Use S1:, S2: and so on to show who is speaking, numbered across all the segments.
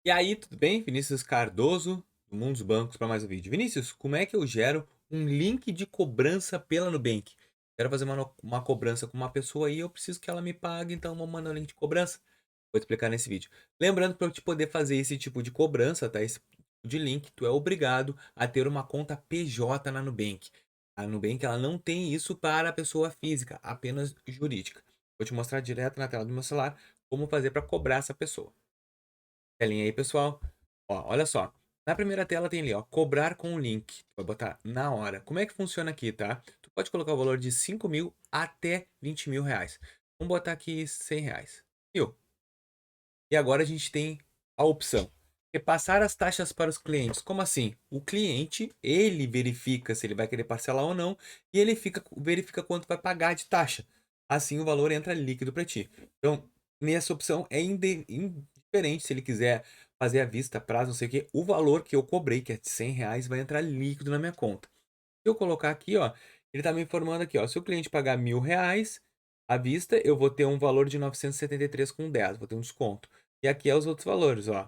S1: E aí, tudo bem? Vinícius Cardoso, do Mundo dos Bancos, para mais um vídeo. Vinícius, como é que eu gero um link de cobrança pela Nubank? Quero fazer uma cobrança com uma pessoa aí, eu preciso que ela me pague, então vou mandar o link de cobrança. Vou explicar nesse vídeo. Lembrando, para eu te poder fazer esse tipo de cobrança, tá? Esse tipo de link, tu é obrigado a ter uma conta PJ na Nubank. A Nubank, ela não tem isso para a pessoa física, apenas jurídica. Vou te mostrar direto na tela do meu celular como fazer para cobrar essa pessoa. Telinha aí, pessoal. Ó, olha só. Na primeira tela tem ali, ó, cobrar com o link. Tu vai botar na hora. Como é que funciona aqui, tá? Tu pode colocar o valor de 5 mil até 20 mil reais. Vamos botar aqui 100 reais. Viu? E agora a gente tem a opção. Repassar as taxas para os clientes. Como assim? O cliente, ele verifica se ele vai querer parcelar ou não. E ele verifica quanto vai pagar de taxa. Assim o valor entra líquido para ti. Então, nessa opção é indiferente se ele quiser fazer à vista, prazo, não sei o que. O valor que eu cobrei, que é de 100 reais, vai entrar líquido na minha conta. Se eu colocar aqui, ó, ele está me informando aqui, ó, se o cliente pagar 1.000 reais à vista, eu vou ter um valor de 973,10, vou ter um desconto. E aqui é os outros valores, ó.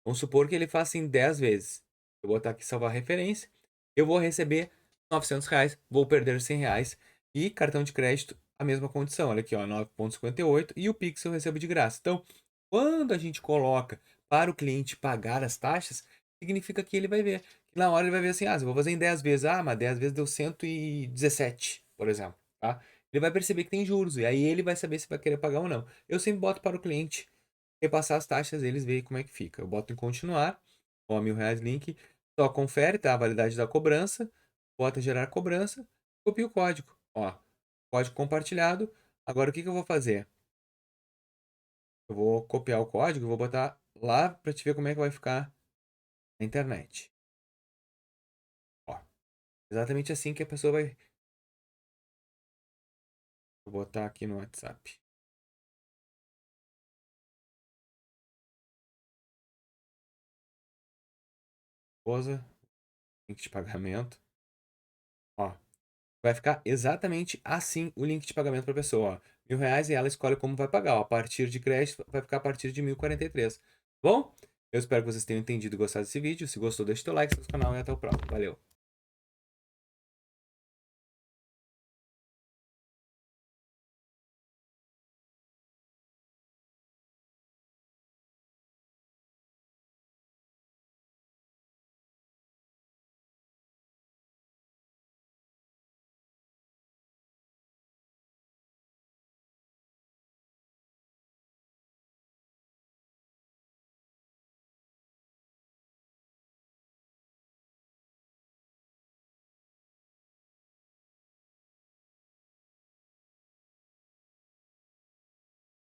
S1: Vamos supor que ele faça em 10 vezes. Eu vou botar aqui salvar referência. Eu vou receber 900 reais, vou perder 100 reais. E cartão de crédito, a mesma condição. Olha aqui, ó, 9,58 e o Pix eu recebo de graça. Então, quando a gente coloca para o cliente pagar as taxas, significa que ele vai ver. Na hora ele vai ver assim, ah, se eu vou fazer em 10 vezes, ah, mas 10 vezes deu 117, por exemplo, tá? Ele vai perceber que tem juros, e aí ele vai saber se vai querer pagar ou não. Eu sempre boto para o cliente repassar as taxas, eles veem como é que fica. Eu boto em continuar, ó, 1.000 reais link, só confere, tá? A validade da cobrança, bota gerar cobrança, copia o código, ó, código compartilhado. Agora o que que eu vou fazer? Eu vou copiar o código e vou botar lá para te ver como é que vai ficar na internet. Ó, exatamente assim que a pessoa vai. Vou botar aqui no WhatsApp. Esposa, link de pagamento. Ó, vai ficar exatamente assim o link de pagamento para a pessoa. Ó, 1.000 reais e ela escolhe como vai pagar. Ó, a partir de crédito vai ficar a partir de 1.043. Bom, eu espero que vocês tenham entendido e gostado desse vídeo. Se gostou, deixa o teu like, se inscreve no canal e até o próximo. Valeu!